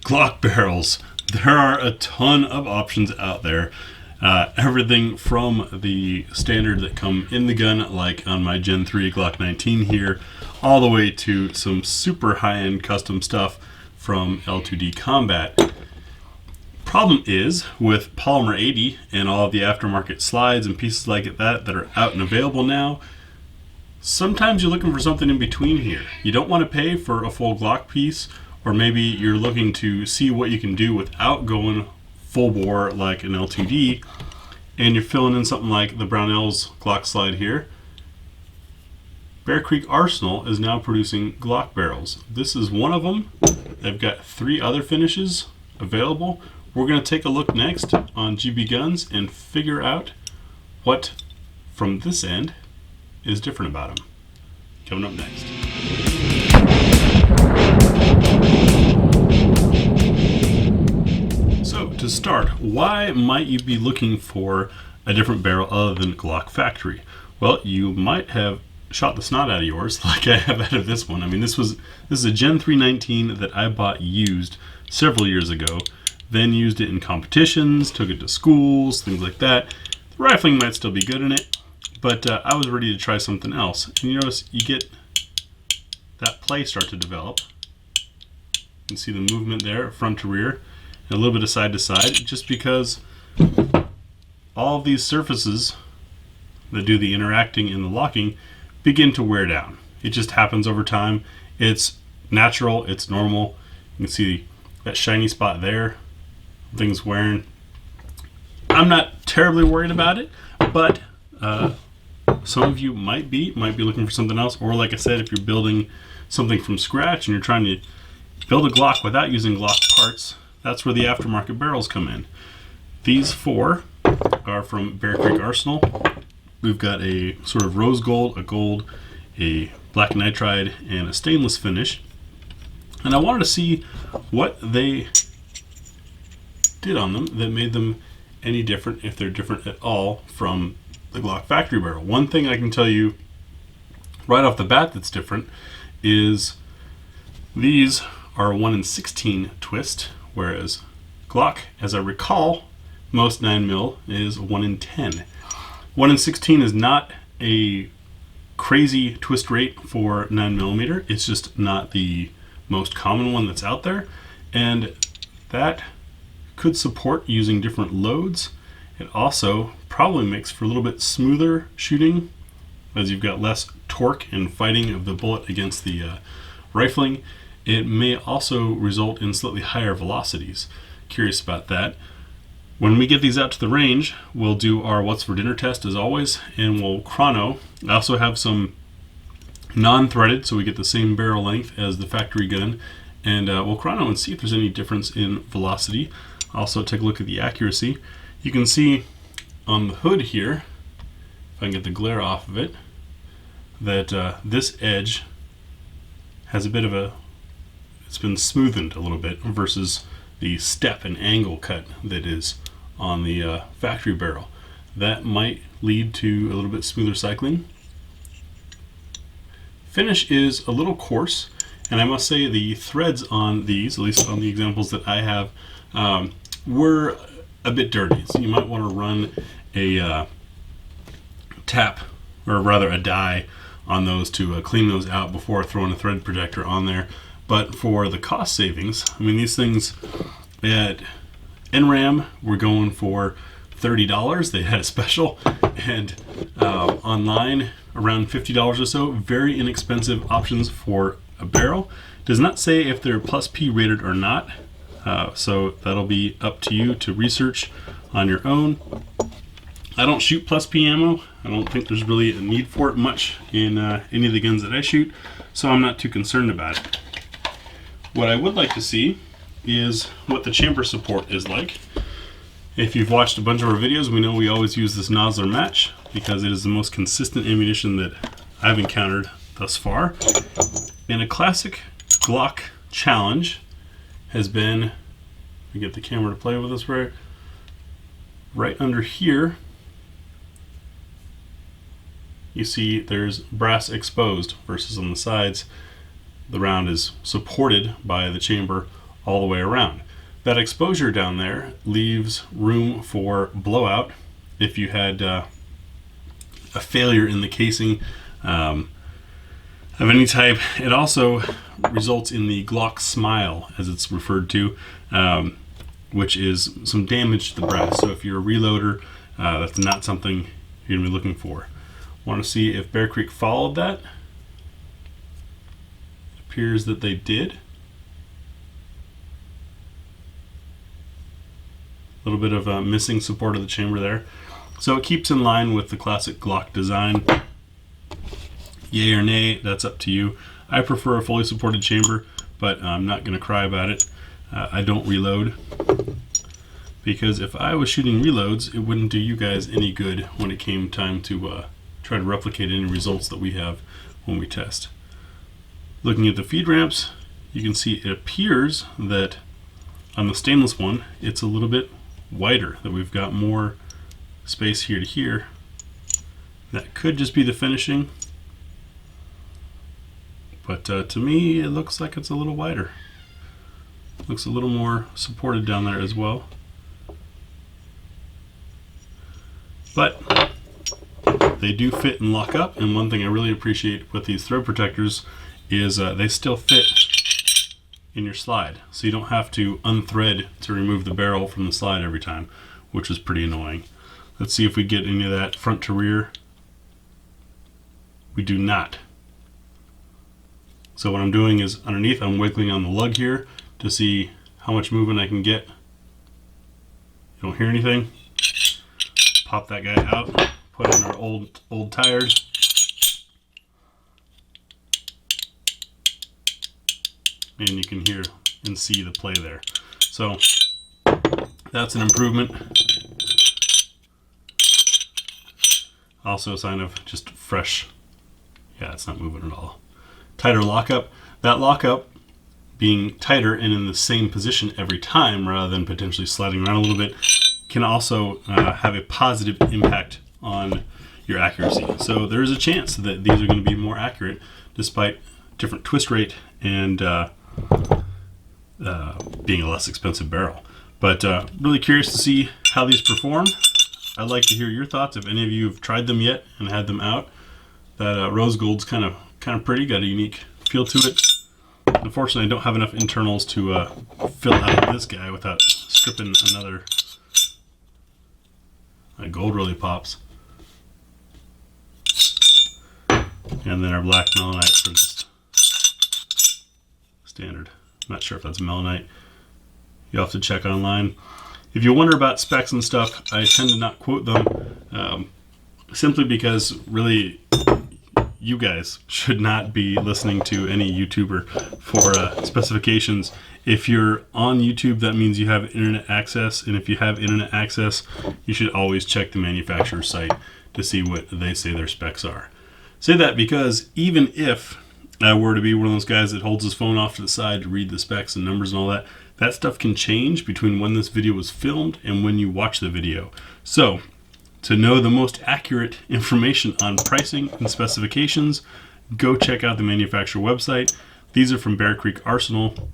Glock barrels. There are a ton of options out there. Everything from the standard that come in the gun, like on my Gen 3 Glock 19 here, all the way to some super high-end custom stuff from L2D Combat. Problem is, with Polymer 80 and all of the aftermarket slides and pieces like that are out and available now, sometimes you're looking for something in between here. You don't want to pay for a full Glock piece, or maybe you're looking to see what you can do without going full bore like an L2D, and you're filling in something like the Brownells Glock slide here. Bear Creek Arsenal is now producing Glock barrels. This is one of them. They've got 3 other finishes available. We're going to take a look next on GBGuns and figure out what, from this end, is different about them. Coming up next. So, to start, why might you be looking for a different barrel other than Glock Factory? Well, you might have shot the snot out of yours, like I have out of this one. I mean, this is a Gen 319 that I bought used several years ago, then used it in competitions, took it to schools, things like that. The rifling might still be good in it, but I was ready to try something else. And you notice you get that play start to develop. You can see the movement there, front to rear, and a little bit of side to side, just because all of these surfaces that do the interacting and the locking begin to wear down. It just happens over time. It's natural, it's normal. You can see that shiny spot there, things wearing. I'm not terribly worried about it, but some of you might be looking for something else, or like I said, if you're building something from scratch and you're trying to build a Glock without using Glock parts, that's where the aftermarket barrels come in. These 4 are from Bear Creek Arsenal. We've got a sort of rose gold, a gold, a black nitride, and a stainless finish. And I wanted to see what they did on them that made them any different, if they're different at all, from the Glock Factory barrel. One thing I can tell you right off the bat that's different is these are a 1 in 16 twist, whereas Glock, as I recall, most 9mm is 1 in 10. 1 in 16 is not a crazy twist rate for 9mm. It's just not the most common one that's out there, and that could support using different loads. It also probably makes for a little bit smoother shooting, as you've got less torque and fighting of the bullet against the rifling. It may also result in slightly higher velocities. Curious about that. When we get these out to the range, we'll do our what's for dinner test as always, and we'll chrono. I also have some non-threaded, so we get the same barrel length as the factory gun, and we'll chrono and see if there's any difference in velocity. Also take a look at the accuracy. You can see on the hood here, if I can get the glare off of it, that this edge has a bit of a, it's been smoothened a little bit versus the step and angle cut that is on the factory barrel. That might lead to a little bit smoother cycling. Finish is a little coarse, and I must say the threads on these, at least on the examples that I have, were a bit dirty. So you might want to run a tap, or rather a dye, on those to clean those out before throwing a thread protector on there. But for the cost savings, I mean, these things at NRAM were going for $30. They had a special, and online around $50 or so. Very inexpensive options for a barrel. Does not say if they're plus P rated or not, so that'll be up to you to research on your own. I don't shoot plus P ammo. I don't think there's really a need for it much in any of the guns that I shoot, so I'm not too concerned about it. What I would like to see is what the chamber support is like. If you've watched a bunch of our videos, we know we always use this nozzler match because it is the most consistent ammunition that I've encountered thus far. And a classic Glock challenge has been, we get the camera to play with us right under here. You see there's brass exposed versus on the sides the round is supported by the chamber all the way around. That exposure down there leaves room for blowout if you had a failure in the casing of any type. It also results in the Glock smile, as it's referred to, which is some damage to the brass. So if you're a reloader, that's not something you're going to be looking for. Want to see if Bear Creek followed that? It appears that they did. A little bit of missing support of the chamber there. So it keeps in line with the classic Glock design. Yay or nay, that's up to you. I prefer a fully supported chamber, but I'm not going to cry about it. I don't reload, because if I was shooting reloads, it wouldn't do you guys any good when it came time to try to replicate any results that we have when we test. Looking at the feed ramps, you can see it appears that on the stainless one, it's a little bit wider, that we've got more space here to here. That could just be the finishing, but to me it looks like it's a little wider. Looks a little more supported down there as well. But they do fit and lock up, and one thing I really appreciate with these thread protectors is they still fit in your slide, so you don't have to unthread to remove the barrel from the slide every time, which is pretty annoying. Let's see if we get any of that front to rear. We do not. So what I'm doing is underneath, I'm wiggling on the lug here to see how much movement I can get. You don't hear anything? Pop that guy out, put in our old tires. And you can hear and see the play there. So that's an improvement. Also a sign of just fresh, yeah, it's not moving at all. Tighter lockup. That lockup being tighter and in the same position every time rather than potentially sliding around a little bit can also have a positive impact on your accuracy. So there is a chance that these are going to be more accurate despite different twist rate and being a less expensive barrel. But really curious to see how these perform. I'd like to hear your thoughts if any of you have tried them yet and had them out. That rose gold's kind of pretty, got a unique feel to it. Unfortunately, I don't have enough internals to fill out this guy without stripping another. Gold really pops. And then our black melanites are just standard. I'm not sure if that's melanite. You'll have to check online. If you wonder about specs and stuff, I tend to not quote them simply because really you guys should not be listening to any YouTuber for specifications. If you're on YouTube, that means you have internet access, and if you have internet access, you should always check the manufacturer's site to see what they say their specs are. Say that because even if I were to be one of those guys that holds his phone off to the side to read the specs and numbers and all that, that stuff can change between when this video was filmed and when you watch the video. So, to know the most accurate information on pricing and specifications, go check out the manufacturer website. These are from Bear Creek Arsenal.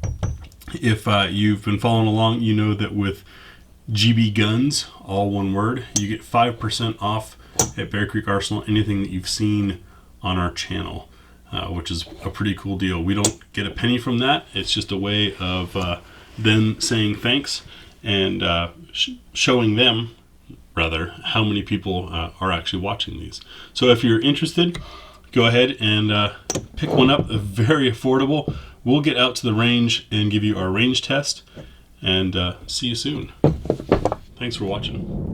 If you've been following along, you know that with GBGuns, all one word, you get 5% off at Bear Creek Arsenal anything that you've seen on our channel, which is a pretty cool deal. We don't get a penny from that. It's just a way of them saying thanks and showing them, rather, how many people are actually watching these. So if you're interested, go ahead and pick one up. Very affordable. We'll get out to the range and give you our range test, and see you soon. Thanks for watching.